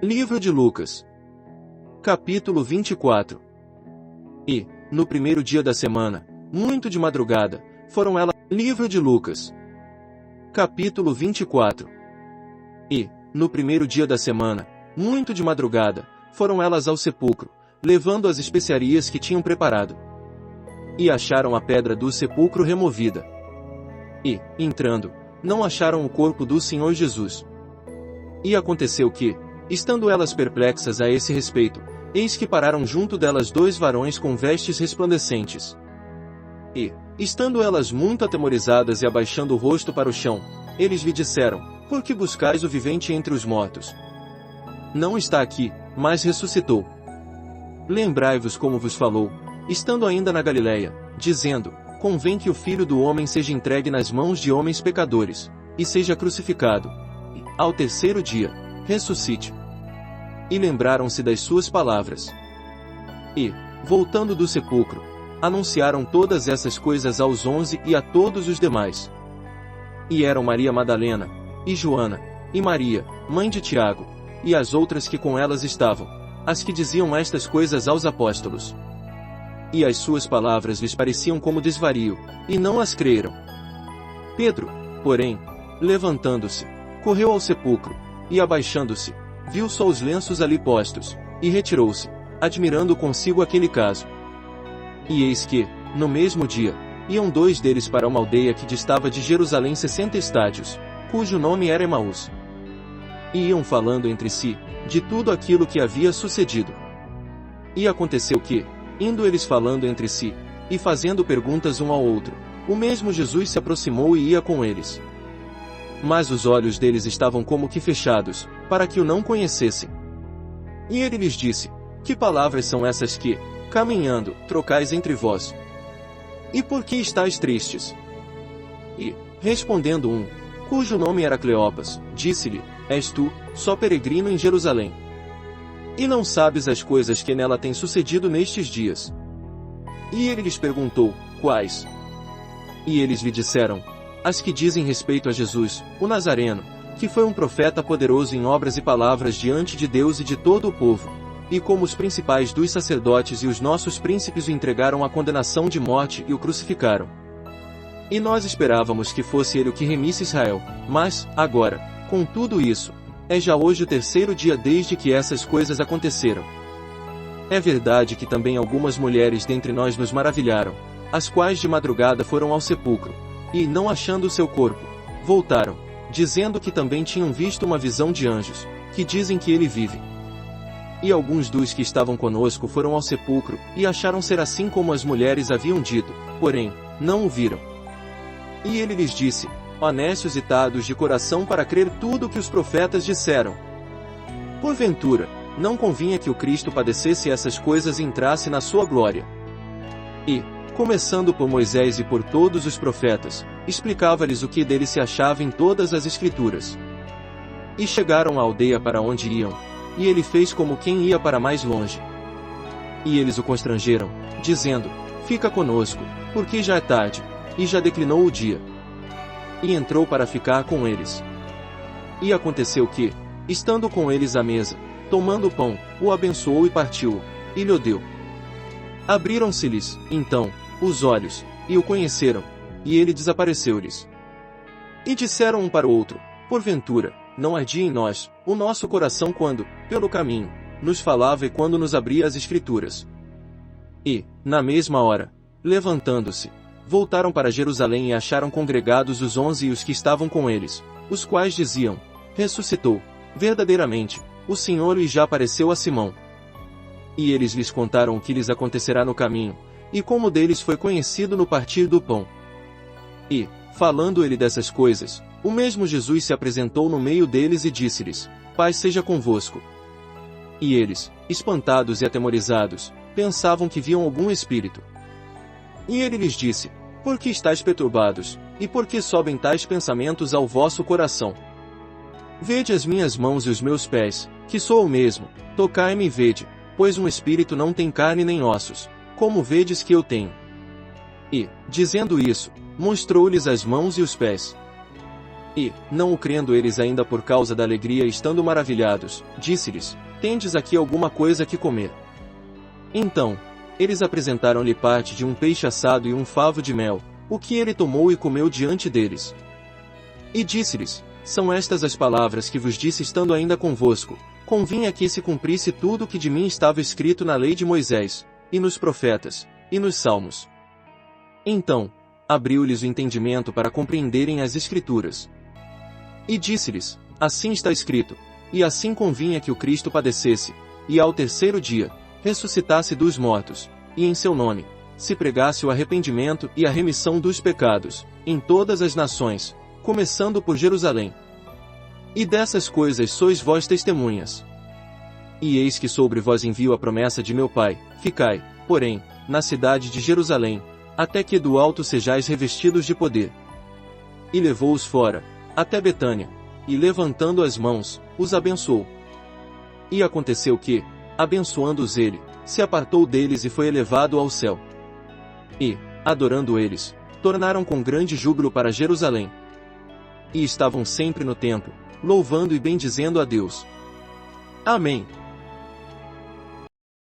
Livro de Lucas. Capítulo 24. E, no primeiro dia da semana, muito de madrugada, foram elas. Livro de Lucas. Capítulo 24. E, no primeiro dia da semana, muito de madrugada, foram elas ao sepulcro, levando as especiarias que tinham preparado. E acharam a pedra do sepulcro removida. E, entrando, não acharam o corpo do Senhor Jesus. E aconteceu que, estando elas perplexas a esse respeito, eis que pararam junto delas dois varões com vestes resplandecentes. E, estando elas muito atemorizadas e abaixando o rosto para o chão, eles lhe disseram: Por que buscais o vivente entre os mortos? Não está aqui, mas ressuscitou. Lembrai-vos como vos falou, estando ainda na Galileia, dizendo: Convém que o Filho do Homem seja entregue nas mãos de homens pecadores, e seja crucificado, e, ao terceiro dia, ressuscite. E lembraram-se das suas palavras. E, voltando do sepulcro, anunciaram todas essas coisas aos 11 e a todos os demais. E eram Maria Madalena, e Joana, e Maria, mãe de Tiago, e as outras que com elas estavam, as que diziam estas coisas aos apóstolos. E as suas palavras lhes pareciam como desvario, e não as creram. Pedro, porém, levantando-se, correu ao sepulcro, e abaixando-se, viu só os lenços ali postos, e retirou-se, admirando consigo aquele caso. E eis que, no mesmo dia, iam dois deles para uma aldeia que distava de Jerusalém 60 estádios, cujo nome era Emaús. E iam falando entre si, de tudo aquilo que havia sucedido. E aconteceu que, indo eles falando entre si, e fazendo perguntas um ao outro, o mesmo Jesus se aproximou e ia com eles. Mas os olhos deles estavam como que fechados, para que o não conhecessem. E ele lhes disse: Que palavras são essas que, caminhando, trocais entre vós? E por que estáis tristes? E, respondendo um, cujo nome era Cleopas, disse-lhe: És tu, só peregrino em Jerusalém? E não sabes as coisas que nela têm sucedido nestes dias? E ele lhes perguntou: Quais? E eles lhe disseram: As que dizem respeito a Jesus, o Nazareno, que foi um profeta poderoso em obras e palavras diante de Deus e de todo o povo, e como os principais dos sacerdotes e os nossos príncipes o entregaram à condenação de morte e o crucificaram. E nós esperávamos que fosse ele o que remisse Israel, mas, agora, com tudo isso, é já hoje o terceiro dia desde que essas coisas aconteceram. É verdade que também algumas mulheres dentre nós nos maravilharam, as quais de madrugada foram ao sepulcro, e, não achando o seu corpo, voltaram, dizendo que também tinham visto uma visão de anjos, que dizem que ele vive. E alguns dos que estavam conosco foram ao sepulcro, e acharam ser assim como as mulheres haviam dito, porém, não o viram. E ele lhes disse: Ó nécios e tardos de coração para crer tudo o que os profetas disseram. Porventura, não convinha que o Cristo padecesse essas coisas e entrasse na sua glória. E, começando por Moisés e por todos os profetas, explicava-lhes o que dele se achava em todas as Escrituras. E chegaram à aldeia para onde iam, e ele fez como quem ia para mais longe. E eles o constrangeram, dizendo: Fica conosco, porque já é tarde, e já declinou o dia. E entrou para ficar com eles. E aconteceu que, estando com eles à mesa, tomando o pão, o abençoou e partiu-o, e lhe deu. Abriram-se-lhes, então, os olhos, e o conheceram, e ele desapareceu-lhes. E disseram um para o outro: Porventura, não ardia em nós o nosso coração quando, pelo caminho, nos falava e quando nos abria as Escrituras? E, na mesma hora, levantando-se, voltaram para Jerusalém e acharam congregados os 11 e os que estavam com eles, os quais diziam: Ressuscitou, verdadeiramente, o Senhor e já apareceu a Simão. E eles lhes contaram o que lhes acontecerá no caminho, e como deles foi conhecido no partir do pão. E, falando ele dessas coisas, o mesmo Jesus se apresentou no meio deles e disse-lhes: Paz seja convosco. E eles, espantados e atemorizados, pensavam que viam algum espírito. E ele lhes disse: Por que estáis perturbados, e por que sobem tais pensamentos ao vosso coração? Vede as minhas mãos e os meus pés, que sou o mesmo, tocai-me e vede, pois um espírito não tem carne nem ossos, como vedes que eu tenho. E, dizendo isso, mostrou-lhes as mãos e os pés. E, não o crendo eles ainda por causa da alegria estando maravilhados, disse-lhes, tendes aqui alguma coisa que comer? Então, eles apresentaram-lhe parte de um peixe assado e um favo de mel, o que ele tomou e comeu diante deles. E disse-lhes, são estas as palavras que vos disse estando ainda convosco, convinha que se cumprisse tudo o que de mim estava escrito na lei de Moisés, e nos profetas, e nos salmos. Então, abriu-lhes o entendimento para compreenderem as Escrituras. E disse-lhes, assim está escrito, e assim convinha que o Cristo padecesse, e ao terceiro dia, ressuscitasse dos mortos, e em seu nome, se pregasse o arrependimento e a remissão dos pecados, em todas as nações, começando por Jerusalém. E dessas coisas sois vós testemunhas. E eis que sobre vós envio a promessa de meu Pai, ficai, porém, na cidade de Jerusalém, até que do alto sejais revestidos de poder. E levou-os fora, até Betânia, e levantando as mãos, os abençoou. E aconteceu que, abençoando-os ele, se apartou deles e foi elevado ao céu. E, adorando eles, tornaram com grande júbilo para Jerusalém. E estavam sempre no templo, louvando e bendizendo a Deus. Amém.